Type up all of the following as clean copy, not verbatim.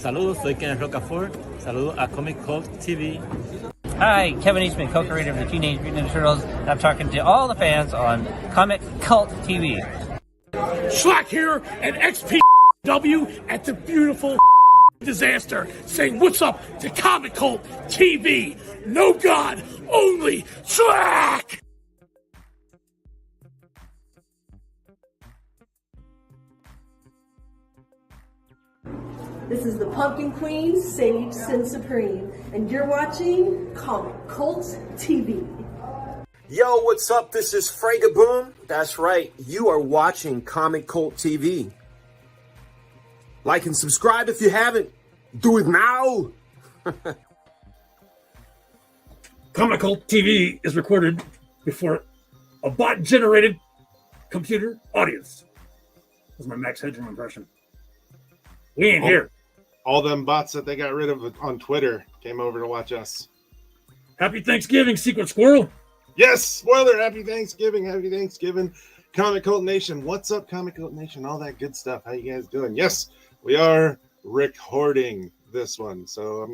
Saludos, soy Kenneth Rocafort. Saludos a Comic Cult TV. Hi, Kevin Eastman, co-creator of the Teenage Mutant Ninja Turtles, and I'm talking to all the fans on Comic Cult TV. Slack here at XPW at the beautiful disaster, saying what's up to Comic Cult TV. No God, only Slack! This is the Pumpkin Queen, Sage Sin Supreme, and you're watching Comic Cult TV. Yo, what's up? This is Fragaboom. That's right, you are watching Comic Cult TV. Like and subscribe if you haven't. Do it now! Comic Cult TV is recorded before a bot-generated computer audience. That's my Max Headroom impression. We ain't here. All them bots that they got rid of on Twitter came over to watch us. Happy Thanksgiving, Secret Squirrel. Yes, spoiler, happy Thanksgiving, Comic Cult Nation. What's up, Comic Cult Nation? All that good stuff. How you guys doing? Yes, we are recording this one. So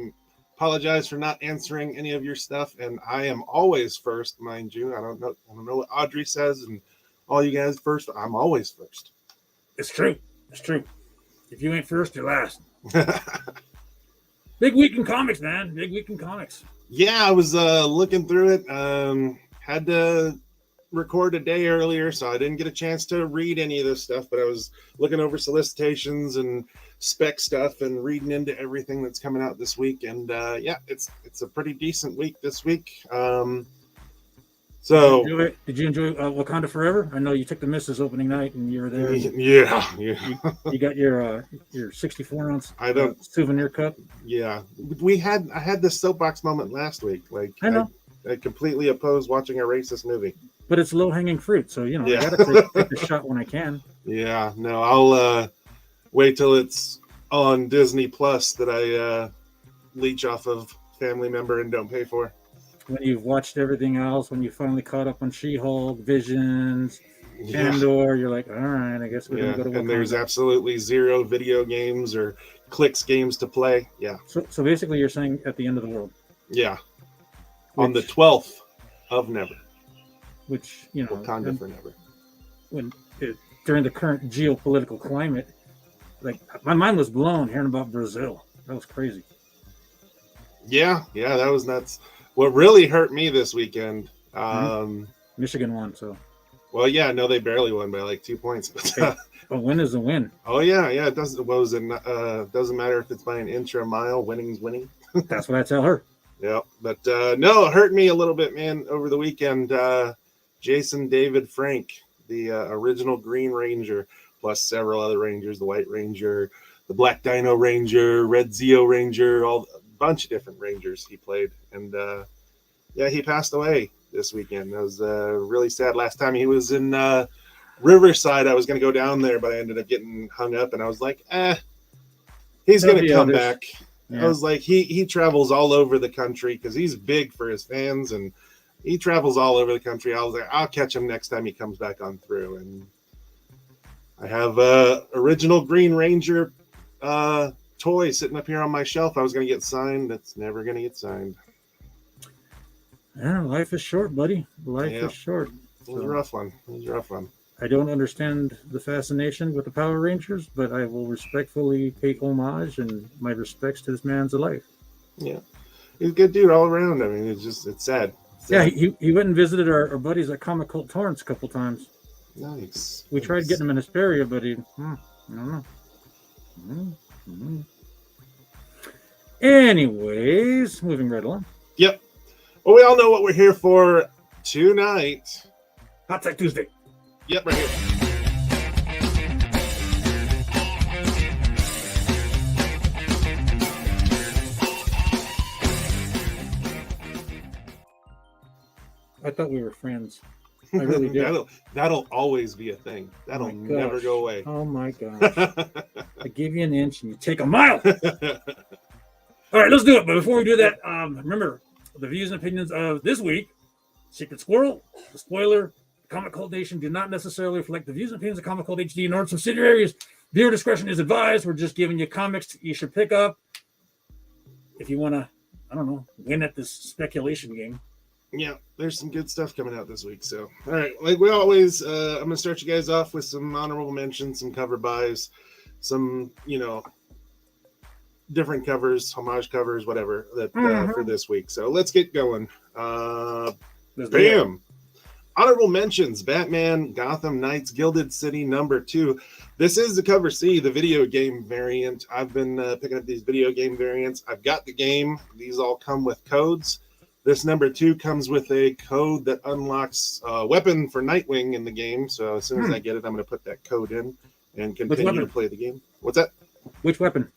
apologize for not answering any of your stuff. And I am always first, mind you. I don't know what Audrey says and all you guys first. I'm always first. It's true. It's true. If you ain't first, you're last. Big week in comics, man. Big week in comics. Yeah, I was looking through it. Had to record a day earlier, so I didn't get a chance to read any of this stuff, but I was looking over solicitations and spec stuff and reading into everything that's coming out this week. And yeah, it's a pretty decent week this week. So did you enjoy Wakanda Forever? I know you took the missus opening night and you were there. Yeah. You got your 64-ounce souvenir cup. Yeah, I had this soapbox moment last week. Like I know. I completely oppose watching a racist movie. But it's low-hanging fruit, so Yeah. I gotta take a shot when I can. Yeah, no, I'll wait till it's on Disney Plus that I leech off of family member and don't pay for. When you've watched everything else, when you finally caught up on She-Hulk, Visions, Andor, you're like, all right, I guess we're gonna go to Wakanda. And there's absolutely zero video games or clicks games to play. Yeah. So basically, you're saying at the end of the world. Yeah. On the 12th of Never. Which Wakanda for Never. During the current geopolitical climate, like my mind was blown hearing about Brazil. That was crazy. Yeah, that was nuts. What really hurt me this weekend, Michigan won, so. Well, yeah, no, they barely won by like 2 points. But a win is a win. Oh yeah, it doesn't. What was it? Doesn't matter if it's by an inch or a mile. Winning's winning. That's what I tell her. Yeah, but no, it hurt me a little bit, man. Over the weekend, Jason David Frank, the original Green Ranger, plus several other Rangers, the White Ranger, the Black Dino Ranger, Red Zeo Ranger, a bunch of different Rangers he played. And yeah, he passed away this weekend. It was really sad. Last time he was in Riverside, I was going to go down there, but I ended up getting hung up, and I was like, he's going to come back. Yeah. I was like, he travels all over the country because he's big for his fans, and he travels all over the country. I was like, I'll catch him next time he comes back on through. And I have original Green Ranger toy sitting up here on my shelf. I was going to get signed. That's never going to get signed. Yeah, life is short, buddy. Life is short. It was a rough one. I don't understand the fascination with the Power Rangers, but I will respectfully pay homage and my respects to this man's life. Yeah, he's a good dude all around. I mean, it's sad. Yeah, he went and visited our buddies at Comic Cult Torrance a couple times. Nice. We tried getting him in Hesperia, but I don't know. Anyways, moving right along. Yep. Well, we all know what we're here for tonight. Hot Tech Tuesday. Yep, right here. I thought we were friends. I really did. That'll always be a thing. That'll never go away. Oh my gosh. I give you an inch and you take a mile. All right, let's do it. But before we do that, remember the views and opinions of this week, Secret Squirrel, the Spoiler, Comic Cult Nation do not necessarily reflect the views and opinions of Comic Cult HD nor its subsidiaries. Viewer discretion is advised. We're just giving you comics you should pick up if you want to, I don't know, win at this speculation game. Yeah, there's some good stuff coming out this week. So, all right, like we always, I'm going to start you guys off with some honorable mentions, some cover buys, some, different covers, homage covers, whatever, that for this week. So let's get going. Bam! Honorable mentions, Batman, Gotham Knights, Gilded City #2. This is the cover C, the video game variant. I've been picking up these video game variants. I've got the game. These all come with codes. This #2 comes with a code that unlocks a weapon for Nightwing in the game. So as soon as I get it, I'm going to put that code in and continue to play the game. What's that? Which weapon?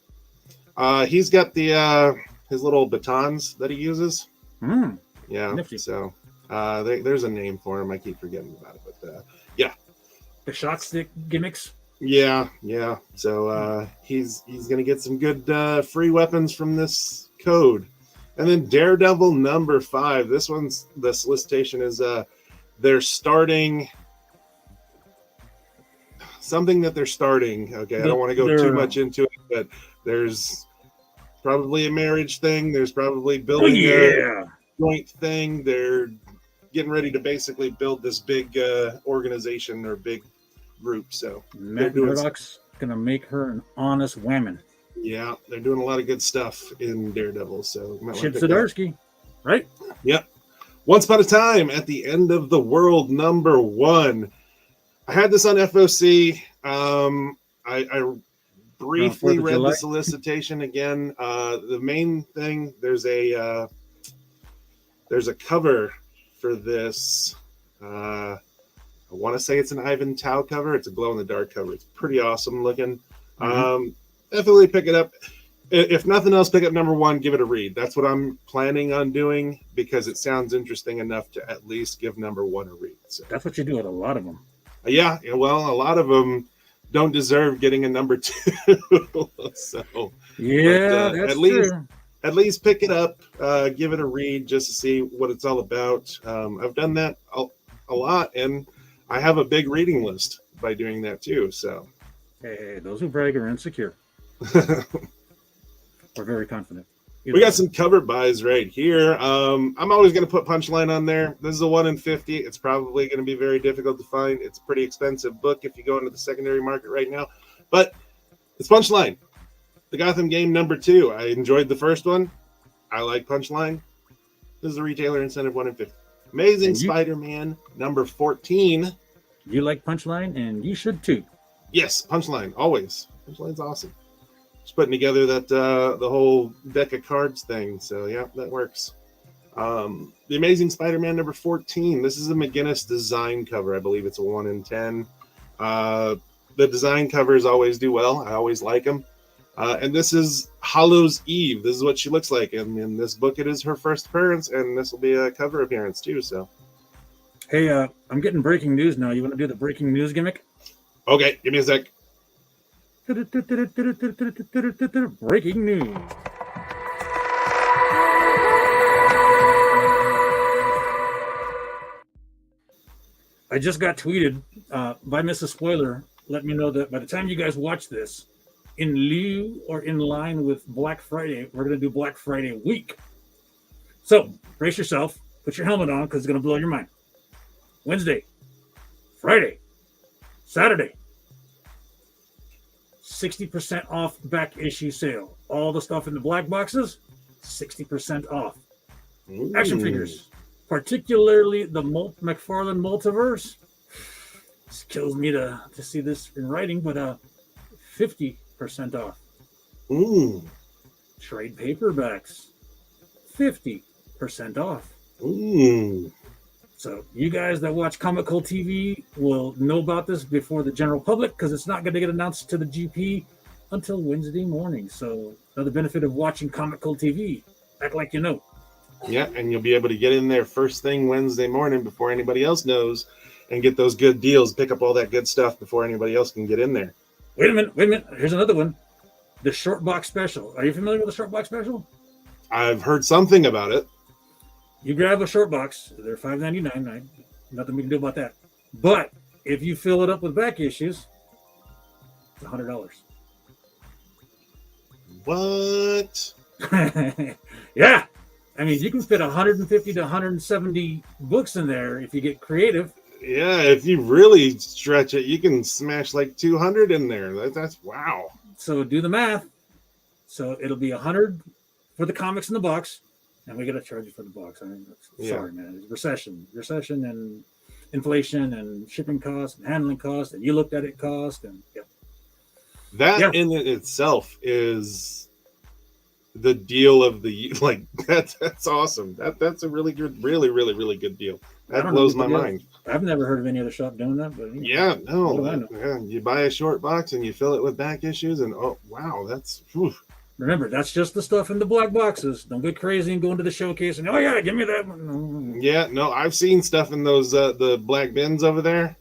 He's got the his little batons that he uses. Yeah. Nifty. So there's a name for him. I keep forgetting about it, but yeah. The shot stick gimmicks. Yeah. So he's gonna get some good free weapons from this code. And then Daredevil #5. This one's the solicitation is they're starting something that they're starting. Okay, I don't want to go too much into it, but there's probably a marriage thing. There's probably building a joint thing. They're getting ready to basically build this big organization or big group. So Matt Murdock's gonna make her an honest woman. Yeah, they're doing a lot of good stuff in Daredevil. So Chip Zdarsky, right? Yep. Once Upon a Time at the End of the World #1. I had this on FOC. I briefly read the solicitation again. The main thing, there's a cover for this. I want to say it's an Ivan Tao cover. It's a glow in the dark cover. It's pretty awesome looking. Definitely pick it up. If nothing else, pick up #1, give it a read. That's what I'm planning on doing because it sounds interesting enough to at least give #1 a read. So that's what you do with a lot of them. Yeah, well, a lot of them don't deserve getting a #2. So yeah, but, that's true. At least pick it up, give it a read just to see what it's all about. I've done that a lot, and I have a big reading list by doing that too. So hey, those who brag are insecure. We're very confident. We got some cover buys right here. I'm always going to put Punchline on there. This is a 1 in 50. It's probably going to be very difficult to find. It's a pretty expensive book if you go into the secondary market right now. But it's Punchline, the Gotham game #2. I enjoyed the first one. I like Punchline. This is a retailer incentive 1 in 50. Amazing Spider-Man #14. You like Punchline, and you should too. Yes, Punchline, always. Punchline's awesome. Just putting together that the whole deck of cards thing. So yeah, that works. The Amazing Spider-Man #14. This is a McGinnis design cover. I believe it's a 1 in 10. The design covers always do well. I always like them. And this is Hallows Eve. This is what she looks like. And in this book, it is her first appearance, and this will be a cover appearance too. So, hey, I'm getting breaking news now. You want to do the breaking news gimmick? Okay, give me a sec. Breaking news. I just got tweeted by Mrs. Spoiler. Let me know that by the time you guys watch this, in lieu or in line with Black Friday, we're going to do Black Friday week. So brace yourself, put your helmet on because it's going to blow your mind. Wednesday, Friday, Saturday. 60% off back issue sale. All the stuff in the black boxes, 60% off. Ooh. Action figures, particularly the McFarlane Multiverse. This kills me to see this in writing, but 50% off. Ooh. trade paperbacks, 50% off. Ooh. So you guys that watch Comic Cult TV will know about this before the general public because it's not going to get announced to the GP until Wednesday morning. So another benefit of watching Comic Cult TV, act like you know. Yeah, and you'll be able to get in there first thing Wednesday morning before anybody else knows and get those good deals, pick up all that good stuff before anybody else can get in there. Wait a minute. Here's another one. The short box special. Are you familiar with the short box special? I've heard something about it. You grab a short box. They're $5.99. Nothing we can do about that. But if you fill it up with back issues, it's $100. What? Yeah. I mean, you can fit 150 to 170 books in there if you get creative. Yeah, if you really stretch it, you can smash like 200 in there. That's wow. So do the math. So it'll be 100 for the comics in the box, and we got to charge you for the box. I mean, sorry, man. It's recession, and inflation, and shipping costs, and handling costs, and you looked at it cost, and that in itself is the deal of the like. That's awesome. That's a really good, really good deal. That blows my mind. I've never heard of any other shop doing that, but yeah, you buy a short box and you fill it with back issues, and oh wow, that's. Whew. Remember, that's just the stuff in the black boxes. Don't get crazy and go into the showcase and give me that one. Yeah, no, I've seen stuff in those the black bins over there.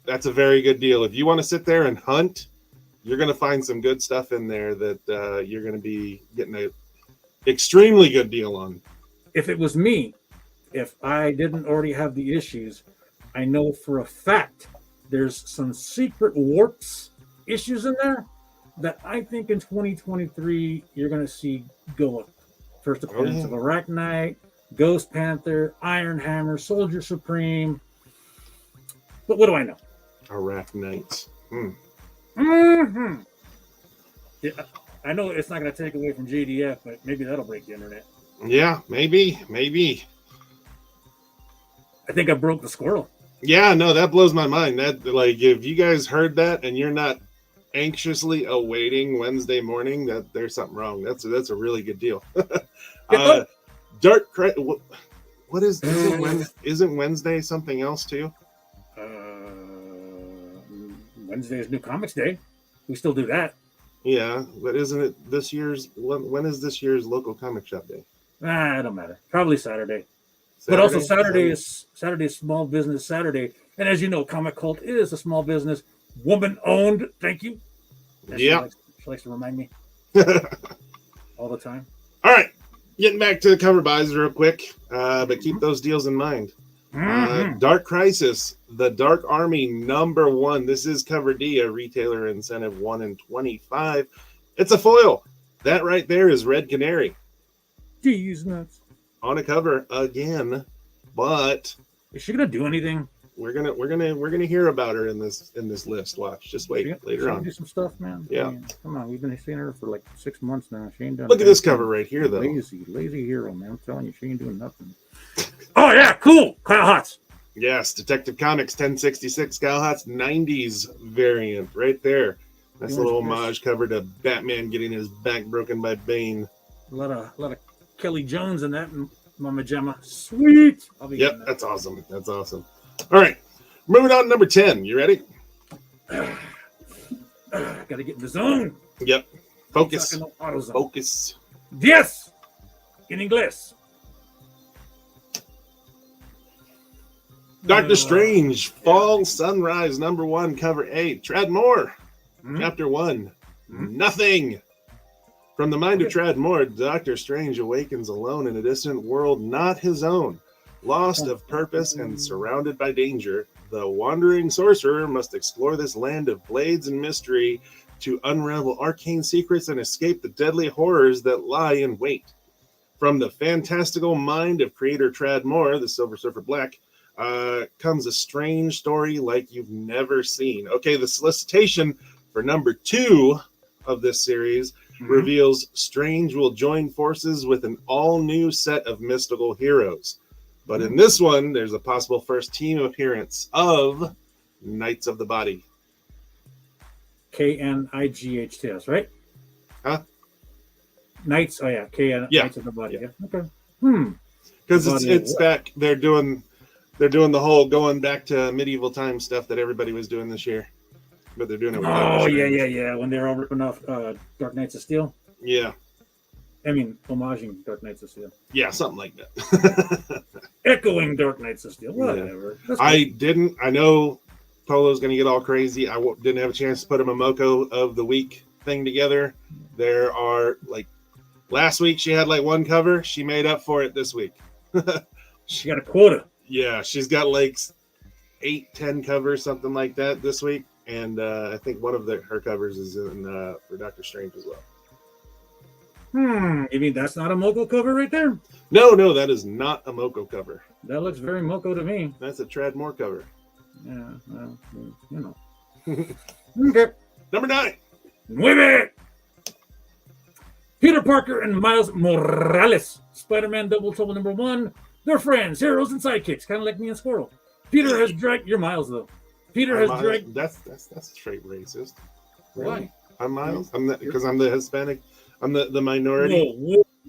That's a very good deal. If you want to sit there and hunt, you're going to find some good stuff in there that you're going to be getting a extremely good deal on. If it was me, if I didn't already have the issues, I know for a fact there's some secret warps issues in there that I think in 2023 you're going to see go up. First appearance of Arachnite, Ghost Panther, Iron Hammer, Soldier Supreme. But what do I know? Arachnite. Mm-hmm. Yeah, I know it's not going to take away from JDF, but maybe that'll break the internet. Yeah, maybe. I think I broke the squirrel. Yeah, no, that blows my mind. That like if you guys heard that and you're not anxiously awaiting Wednesday morning, that there's something wrong. That's a really good deal. Dark what is isn't Wednesday something else too? Wednesday is New Comics Day. We still do that. Yeah, but isn't it this year's? When is this year's local comic shop day? It don't matter. Probably Saturday. But also Saturday is Small Business Saturday, and as you know, Comic Cult is a small business, woman owned. Thank you. Yeah, she likes to remind me all the time. All right, getting back to the cover buys real quick, but keep those deals in mind. Dark Crisis, the Dark Army #1. This is cover D, a retailer incentive 1 in 25. It's a foil. That right there is Red Canary. Jeez, nuts. On a cover again, but is she gonna do anything? We're gonna hear about her in this list. Watch, just wait later on. Do some stuff, man. Yeah, I mean, come on, we've been seeing her for like 6 months now. She ain't done. Look at this cover right here, though. Lazy hero, man. I'm telling you, she ain't doing nothing. Oh yeah, cool. Kyle Hotz. Yes, Detective Comics 1066 Kyle Hotz 90s variant right there. Nice little homage cover to Batman getting his back broken by Bane. A lot of Kelly Jones in that, Mama Gemma. Sweet. Yep, that's awesome. That's awesome. All right, moving on to number 10. You ready? Gotta get in the zone. Yep. Focus. AutoZone. Focus. Yes. In English. Doctor Strange, Fall Sunrise #1, cover 8. Tradd Moore, Chapter 1. Nothing. From the mind of Tradd Moore, Doctor Strange awakens alone in a distant world not his own. Lost of purpose and surrounded by danger, the wandering sorcerer must explore this land of blades and mystery to unravel arcane secrets and escape the deadly horrors that lie in wait. From the fantastical mind of creator Tradd Moore, the Silver Surfer Black, comes a strange story like you've never seen. Okay, the solicitation for number 2 of this series reveals Strange will join forces with an all-new set of mystical heroes. But in this one, there's a possible first team appearance of Knights of the Body. KNIGHTS, right? Huh? Knights. Oh yeah, Knights of the Body. Yeah. Yeah. Okay. Because it's back. They're doing the whole going back to medieval time stuff that everybody was doing this year, but they're doing it. Oh yeah. When they're all ripping off Dark Knights of Steel. Yeah. I mean, homaging Dark Knights of Steel. Yeah, something like that. Echoing Dark Knights of Steel. Whatever. Yeah. I know Polo's going to get all crazy. I didn't have a chance to put a Momoko of the week thing together. There are last week she had one cover. She made up for it this week. She got a quota. Yeah, she's got 8-10 covers, something like that this week. And I think one of her covers is in for Doctor Strange as well. You mean that's not a Moko cover right there? No, that is not a Moko cover. That looks very Moko to me. That's a Tradmore cover. Yeah, well, you know. Okay. Number 9. Nueve. Peter Parker and Miles Morales. Spider-Man Double Trouble #1. They're friends, heroes, and sidekicks, kind of like me and Squirrel. Peter has dragged your Miles though. Peter has dragged. That's straight racist. Why? I'm Miles. I'm because I'm the Hispanic. I'm the minority.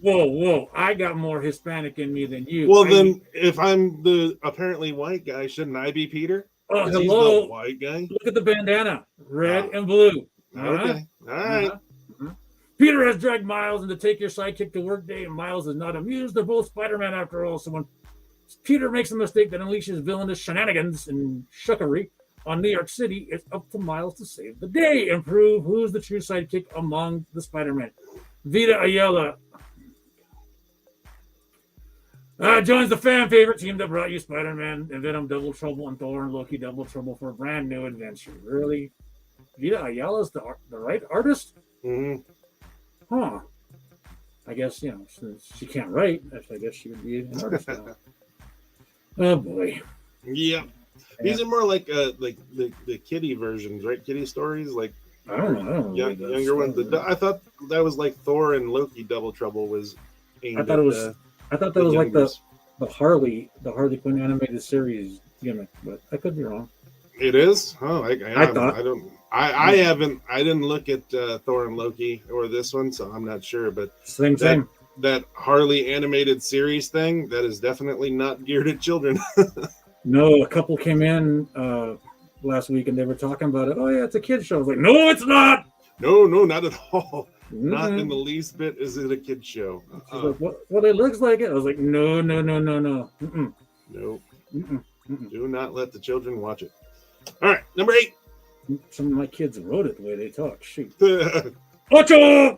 Whoa! I got more Hispanic in me than you. Well, if I'm the apparently white guy, shouldn't I be Peter? Oh, hello, he's the white guy. Look at the bandana, red and blue. Okay, all right. Peter has dragged Miles into take your sidekick to work day, and Miles is not amused. They're both Spider-Man after all. So when Peter makes a mistake that unleashes villainous shenanigans and shuckery on New York City, it's up to Miles to save the day and prove who's the true sidekick among the Spider-Man. Vita Ayala joins the fan favorite team that brought you Spider-Man and Venom Double Trouble and Thor and Loki Double Trouble for a brand new adventure. Really? Vita Ayala's the right artist? Mm-hmm. Huh. I guess, since she can't write, I guess she would be an artist now. Oh, boy. Yeah. These are more like the kiddie versions, right? Kiddie stories? I don't know. Younger ones. I thought that was Thor and Loki Double Trouble was aimed I thought that was like the Harley Quinn animated series gimmick, but I could be wrong. It is? Oh, I thought. I didn't look at Thor and Loki or this one, so I'm not sure. But same. That Harley animated series thing, that is definitely not geared at children. No, a couple came in last week and they were talking about it. Oh yeah, it's a kid's show. I was like, no, it's not. No, not at all. Mm-hmm. Not in the least bit is it a kid's show. Like, well, it looks like it. I was like, no. Mm-mm. Nope. Mm-mm. Do not let the children watch it. All right, number 8. Some of my kids wrote it the way they talk. Shoot. Ocho!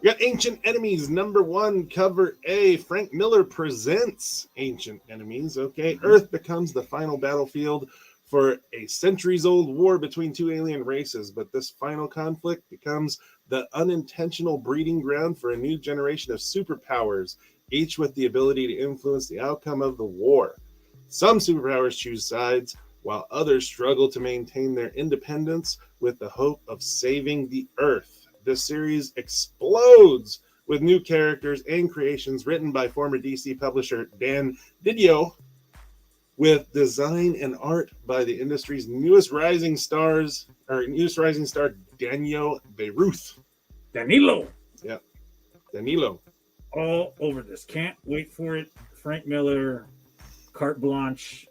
We got Ancient Enemies, #1, cover A. Frank Miller presents Ancient Enemies. Okay, mm-hmm. Earth becomes the final battlefield for a centuries-old war between two alien races, but this final conflict becomes the unintentional breeding ground for a new generation of superpowers, each with the ability to influence the outcome of the war. Some superpowers choose sides, while others struggle to maintain their independence with the hope of saving the Earth. This series explodes with new characters and creations written by former DC publisher Dan Didio, with design and art by the industry's newest rising star, Daniel Beyruth. Danilo. Yeah, Danilo. All over this. Can't wait for it. Frank Miller, carte blanche,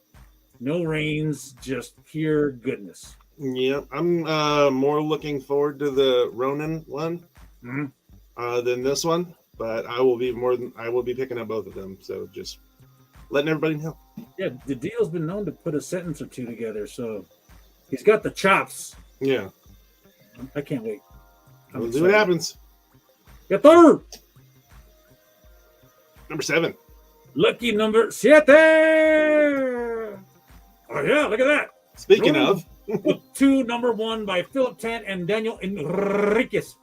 no reins, just pure goodness. Yeah, I'm more looking forward to the Ronin one than this one, but I will be picking up both of them. So just letting everybody know. Yeah, the deal's been known to put a sentence or two together, so he's got the chops. Yeah, I can't wait. We'll see what happens. Get third. Number 7. Lucky number 7. Oh yeah, look at that. Speaking of. Book 2, #1 by Philip Tan and Daniel Henriques.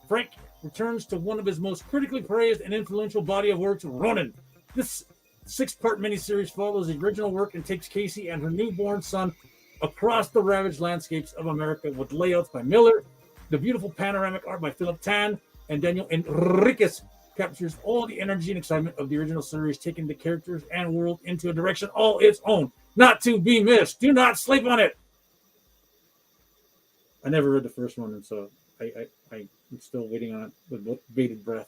Frank returns to one of his most critically praised and influential body of works, Ronin. This 6-part miniseries follows the original work and takes Casey and her newborn son across the ravaged landscapes of America with layouts by Miller. The beautiful panoramic art by Philip Tan and Daniel Henriques captures all the energy and excitement of the original series, taking the characters and world into a direction all its own, not to be missed. Do not sleep on it. I never read the first one, and so I I'm still waiting on it with bated breath.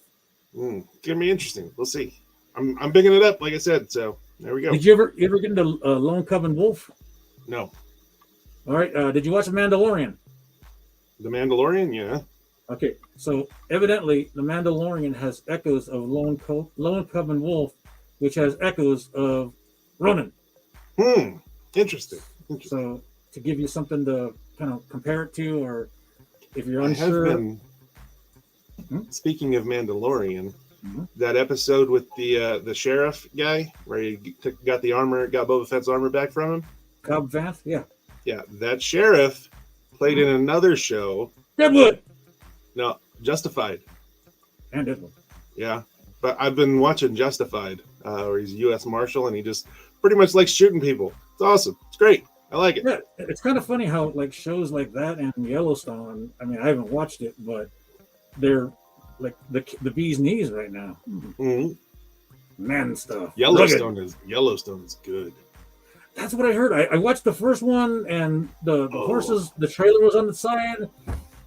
It's gonna be interesting. We'll see. I'm picking it up, like I said. So there we go. Did you ever get into Lone Cub and Wolf? No. All right. Did you watch The Mandalorian? The Mandalorian, yeah. Okay, so evidently The Mandalorian has echoes of Lone Cub and Wolf, which has echoes of Ronin. Interesting. So to give you something to kind of compare it to, or if you're unsure. Speaking of Mandalorian, that episode with the sheriff guy where he got Boba Fett's armor back from him. Cobb Vanth, yeah. Yeah, that sheriff played in another show. Deadwood. No, Justified. And Deadwood. Yeah, but I've been watching Justified, where he's a U.S. Marshal and he just pretty much likes shooting people. It's awesome. It's great. I like it. Yeah, it's kind of funny how like shows like that and Yellowstone. I mean, I haven't watched it, but they're like the bee's knees right now. Man stuff. Yellowstone is good. That's what I heard. I watched the first one, and the horses. The trailer was on the side,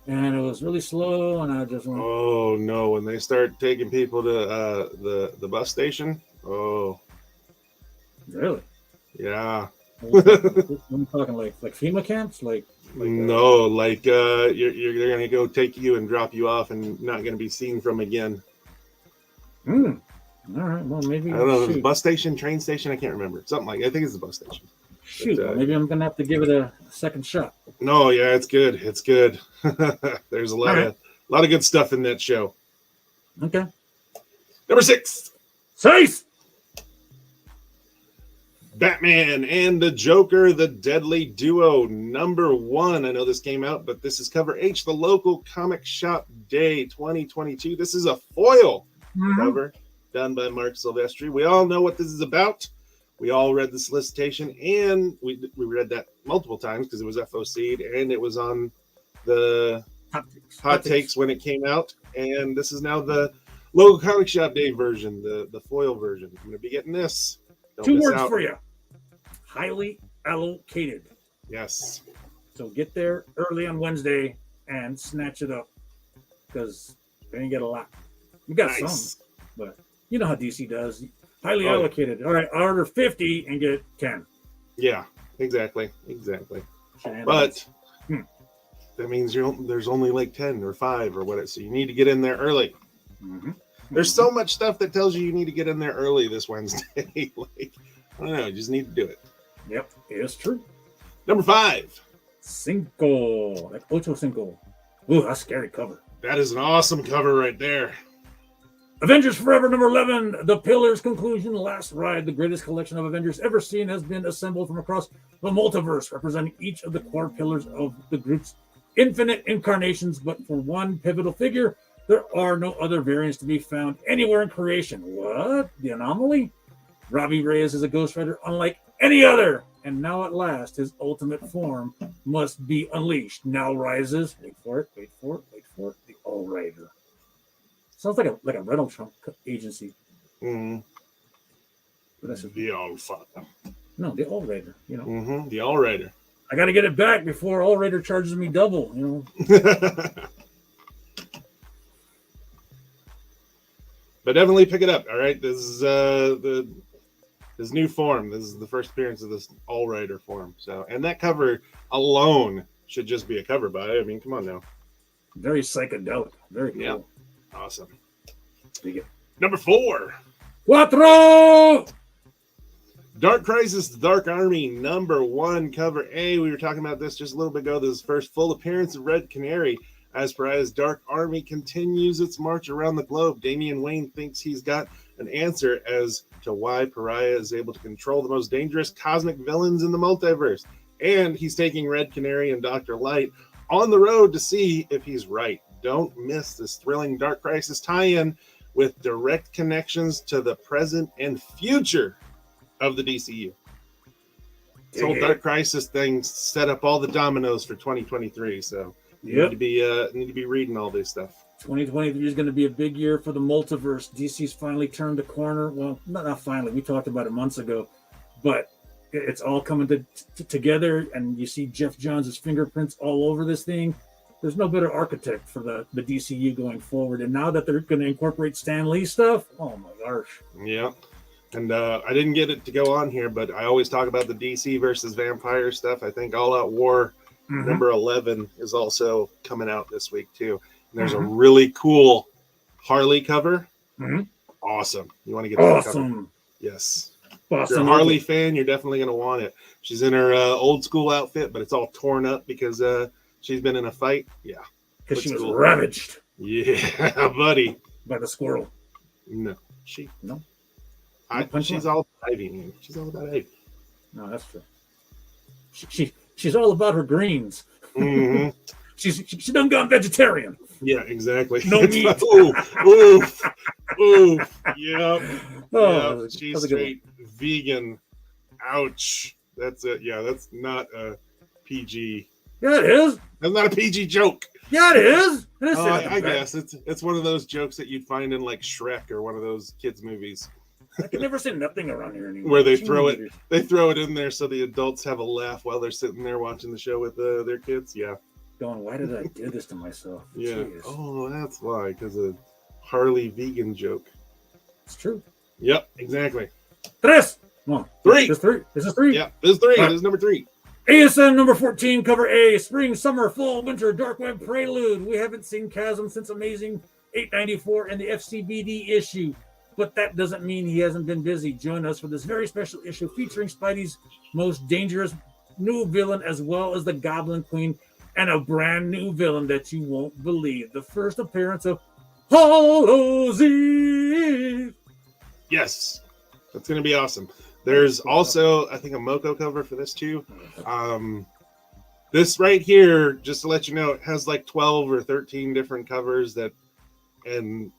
and it was really slow. And I just went, "Oh no!" When they start taking people to the bus station. Oh, really? Yeah. I'm talking like FEMA camps, like no, like you're gonna go take you and drop you off, and not gonna be seen from again. All right, well maybe I don't know. The bus station, train station, I can't remember. Something like I think it's the bus station. Shoot, but, maybe I'm gonna have to give it a second shot. No, yeah, it's good. It's good. There's a lot of good stuff in that show. Okay. Number 6. 6. Batman and the Joker, the Deadly Duo, number 1. I know this came out, but this is cover H, the local comic shop day 2022. This is a foil cover done by Marc Silvestri. We all know what this is about. We all read the solicitation, and we read that multiple times because it was FOC'd, and it was on the hot takes when it came out. And this is now the local comic shop day version, the foil version. I'm going to be getting this. Don't 2 miss words out. for you. Highly allocated. Yes. So get there early on Wednesday and snatch it up, because they ain't get a lot. We got some, but you know how DC does. Highly allocated. All right, order 50 and get 10. Yeah, exactly. But that means there's only like 10 or 5 or whatever, so you need to get in there early. There's so much stuff that tells you need to get in there early this Wednesday. Like, I don't know, you just need to do it. Yep, it's true. Number 5. Cinco. Like Ocho Cinco. Ooh, that's a scary cover. That is an awesome cover right there. Avengers Forever, number 11. The Pillar's conclusion, last ride. The greatest collection of Avengers ever seen has been assembled from across the multiverse, representing each of the core pillars of the group's infinite incarnations. But for one pivotal figure, there are no other variants to be found anywhere in creation. What? The Anomaly? Robbie Reyes is a Ghost Rider unlike any other. And now at last, his ultimate form must be unleashed. Now rises, wait for it, the All Rider. Sounds like a rental trunk agency. Mm-hmm. But that's the All Father. No, the All Rider, you know. Mm-hmm. The All Rider. I got to get it back before All Rider charges me double, you know. But definitely pick it up, all right? This is this new form. This is the first appearance of this All Rider form. So, and that cover alone should just be a cover by. I mean, come on now. Very psychedelic. Very cool. Yeah. Awesome. Dig it. Number 4. Cuatro! Dark Crisis, the Dark Army, number 1, cover A. We were talking about this just a little bit ago. This is the first full appearance of Red Canary. As Pariah's Dark Army continues its march around the globe, Damian Wayne thinks he's got an answer as to why Pariah is able to control the most dangerous cosmic villains in the multiverse. And he's taking Red Canary and Dr. Light on the road to see if he's right. Don't miss this thrilling Dark Crisis tie-in with direct connections to the present and future of the DCU. This whole Dark Crisis thing set up all the dominoes for 2023, so you need to be reading all this stuff. 2023 is going to be a big year for the multiverse. DC's finally turned the corner. Well, not finally. We talked about it months ago, but it's all coming together, and you see Jeff Johns' fingerprints all over this thing. there's no better architect for the DCU going forward. And now that they're going to incorporate Stan Lee stuff, oh my gosh. Yeah. And I didn't get it to go on here, but I always talk about the DC versus vampire stuff. I think All Out War number 11 is also coming out this week too. And there's a really cool Harley cover. Awesome. You want to get that cover? Yes. If you're a Harley fan, you're definitely going to want it. She's in her old school outfit, but it's all torn up because she's been in a fight. Yeah. Because she was ravaged. Yeah, buddy. By the squirrel. No. No. She's all about Ivy, man. She's all about Ivy. No, that's true. She's all about her greens. She done gone vegetarian. Yeah, exactly. No meat. Oof. Yep. Oh, yep. She's straight vegan. Ouch. That's it. Yeah, that's not a PG. Yeah, it is. That's not a PG joke. Yeah, it is. I guess it's one of those jokes that you'd find in like Shrek or one of those kids' movies. I can never say nothing around here anymore. Where they throw it in there so the adults have a laugh while they're sitting there watching the show with their kids. Yeah. Going, why did I do this to myself? Yeah. Jeez. Oh, that's why, because of Harley vegan joke. It's true. Yep, exactly. Tres. No, 3. This is 3. Yeah, this is 3. This is number 3. ASM number 14, cover A, spring, summer, fall, winter, dark web prelude. We haven't seen Chasm since Amazing 894 and the FCBD issue, but that doesn't mean he hasn't been busy. Join us for this very special issue featuring Spidey's most dangerous new villain, as well as the Goblin Queen, and a brand new villain that you won't believe. The first appearance of Hallows Eve. Yes, that's going to be awesome. There's also, I think, a Moko cover for this too. This right here, just to let you know, it has like 12 or 13 different covers that, and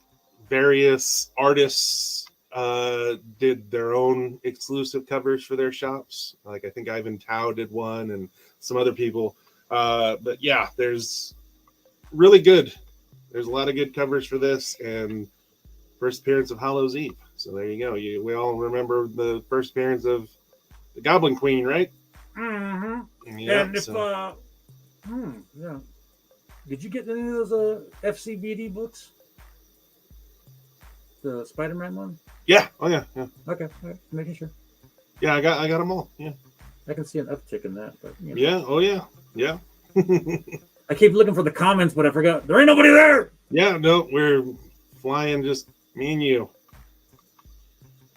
various artists did their own exclusive covers for their shops. Like I think Ivan Tao did one, and some other people. But yeah, there's really good. There's a lot of good covers for this, and first appearance of Hallows Eve. So there you go. We all remember the first appearance of the Goblin Queen, right? Mm-hmm. Yep, and if yeah, did you get any of those FCBD books? The Spider-Man one? Yeah. Oh yeah. Okay, making sure. Yeah, I got them all. Yeah. I can see an uptick in that, but you know. Yeah. Oh yeah. Yeah. I keep looking for the comments, but I forgot. There ain't nobody there. Yeah. No, we're flying, just me and you.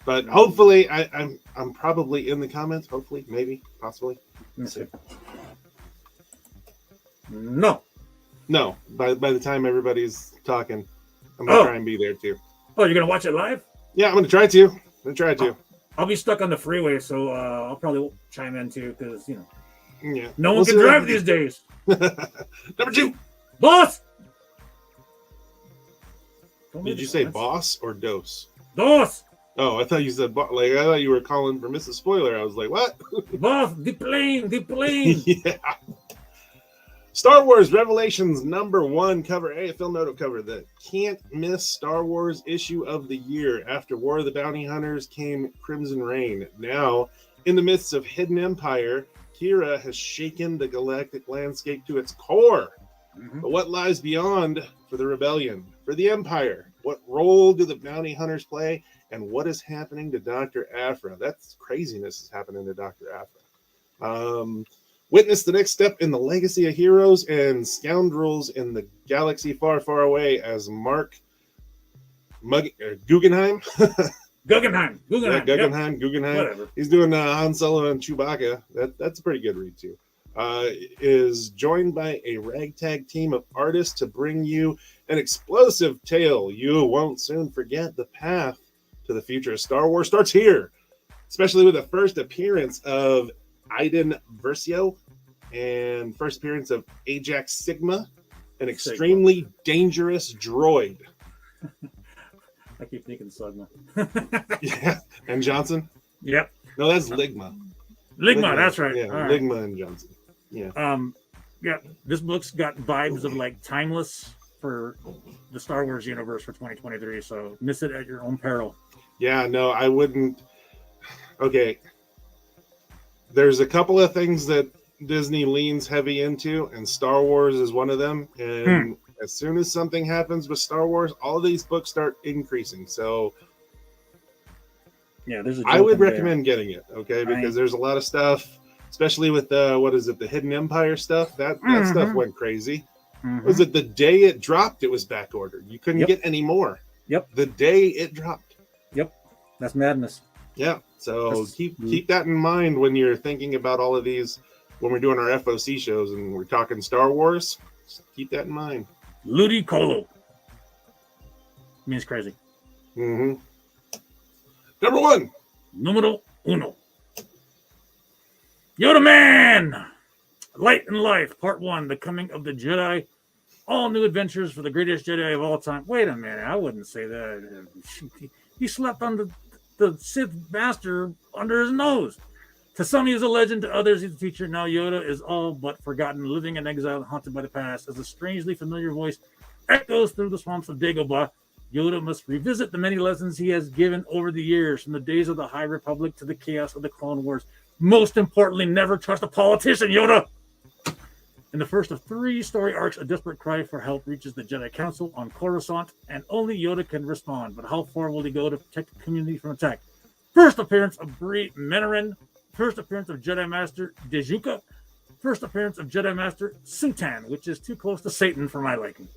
But hopefully, I'm probably in the comments. Hopefully, maybe, possibly. Let's see. No. By the time everybody's talking, I'm gonna try and be there too. Oh, you're gonna watch it live? Yeah, I'm gonna try to. I'll be stuck on the freeway, so I'll probably chime in too, because you know. Yeah. No one can drive these days. Number 2, boss. Did you say boss or dose? Boss. Oh, I thought you said like I thought you were calling for Mrs. Spoiler. I was like, what? Boss, the plane. Yeah. Star Wars Revelations number 1 cover A, film note cover, the can't miss Star Wars issue of the year. After War of the Bounty Hunters came Crimson Reign. Now, in the midst of Hidden Empire, Kira has shaken the galactic landscape to its core. But what lies beyond for the rebellion, for the Empire? What role do the bounty hunters play? And what is happening to Dr. Aphra? That's craziness is happening to Dr. Aphra. Witness the next step in the legacy of heroes and scoundrels in the galaxy far, far away as Marc Guggenheim. Guggenheim. Yeah, Guggenheim. Whatever. He's doing Han Solo and Chewbacca. That's a pretty good read too. Is joined by a ragtag team of artists to bring you an explosive tale you won't soon forget. The path to the future of Star Wars starts here, especially with the first appearance of Iden Versio and first appearance of Ajax Sigma, an extremely dangerous droid. I keep thinking Sigma. Yeah, and Johnson? Yep. No, that's Ligma. Ligma, that's right. Yeah, right. Ligma and Johnson. Yeah. Yeah, this book's got vibes of like timeless for the Star Wars universe for 2023, so miss it at your own peril. Yeah, no, I wouldn't. Okay. There's a couple of things that Disney leans heavy into, and Star Wars is one of them. And as soon as something happens with Star Wars, all these books start increasing. So yeah, there's a I would recommend getting it, okay? Because there's a lot of stuff, especially with the Hidden Empire stuff. That stuff went crazy. Was it the day it dropped? It was back ordered. You couldn't get any more. Yep. The day it dropped. Yep. That's madness. Yeah. So keep that in mind when you're thinking about all of these. When we're doing our FOC shows and we're talking Star Wars, just keep that in mind. Ludicolo means crazy. Number 1. Numero uno. Yoda Man! Light and Life, Part 1, The Coming of the Jedi. All new adventures for the greatest Jedi of all time. Wait a minute, I wouldn't say that. He slept on the Sith Master under his nose. To some, he was a legend. To others, he's a teacher. Now Yoda is all but forgotten, living in exile and haunted by the past. As a strangely familiar voice echoes through the swamps of Dagobah, Yoda must revisit the many lessons he has given over the years, from the days of the High Republic to the chaos of the Clone Wars. Most importantly, never trust a politician, Yoda! In the first of 3 story arcs, a desperate cry for help reaches the Jedi Council on Coruscant, and only Yoda can respond. But how far will he go to protect the community from attack? First appearance of Brie Menarin. First appearance of Jedi Master Dejuka. First appearance of Jedi Master Sutan, which is too close to Satan for my liking.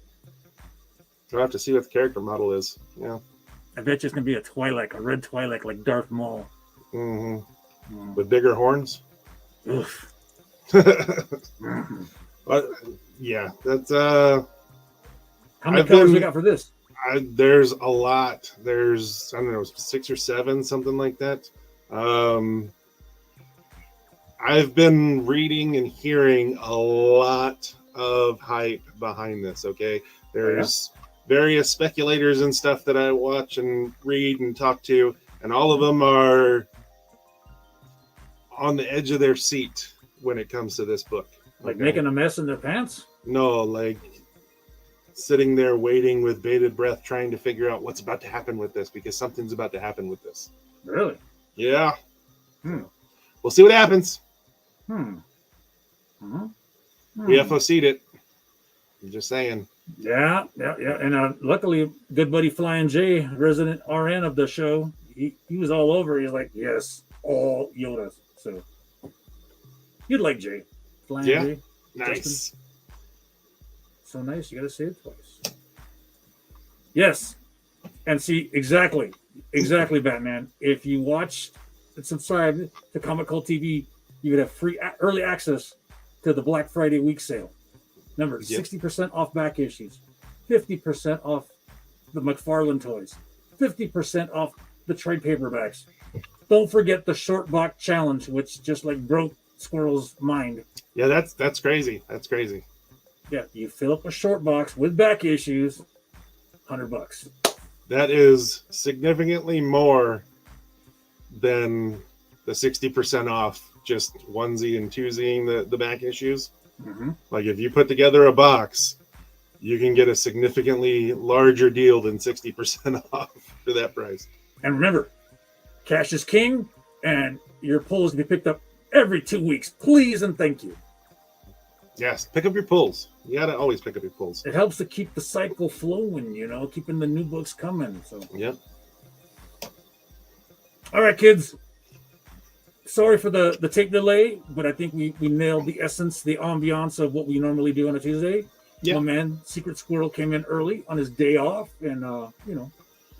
We'll have to see what the character model is. Yeah. I bet you it's going to be a Twi'lek, a red Twi'lek like Darth Maul. With bigger horns? Oof. But, yeah, that's... How many colors we got for this? There's a lot. There's, I don't know, 6 or 7, something like that. I've been reading and hearing a lot of hype behind this, okay? There's various speculators and stuff that I watch and read and talk to, and all of them are on the edge of their seat when it comes to this book. Like making a mess in their pants? No, like sitting there waiting with bated breath, trying to figure out what's about to happen with this, because something's about to happen with this. Really? Yeah. We'll see what happens. We FOC'd it. I'm just saying. Yeah. And luckily, good buddy Flying J, resident RN of the show, he was all over. He's like, yes, all Yodas. So you'd like Jay. Flying J. Nice. Justin. So nice. You got to say it twice. Yes. And see, exactly, Batman. If you watched and subscribed to Comic Cult TV, you would have free early access to the Black Friday week sale. Remember, 60% off back issues, 50% off the McFarlane toys, 50% off the trade paperbacks. Don't forget the short box challenge, which just like broke Squirrel's mind. Yeah, that's crazy. That's crazy. Yeah, you fill up a short box with back issues, $100. That is significantly more than the 60% off just onesie and twosie the back issues. Like if you put together a box, you can get a significantly larger deal than 60% off for that price. And remember, cash is king, and your pulls can be picked up every 2 weeks. Please and thank you. Yes, pick up your pulls. You gotta always pick up your pulls. It helps to keep the cycle flowing, keeping the new books coming. So yep. All right, kids. Sorry for the tape delay, but I think we nailed the essence, the ambiance of what we normally do on a Tuesday. My man, Secret Squirrel, came in early on his day off and,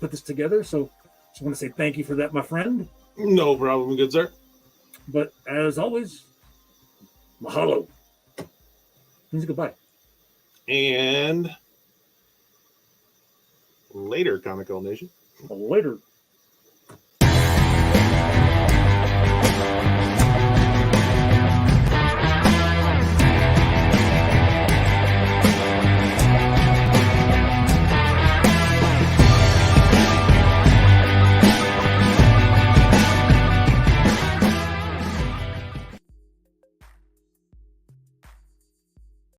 put this together. So just want to say thank you for that, my friend. No problem, good sir. But as always, mahalo. Means goodbye. And later, Comic Cult Nation. Later.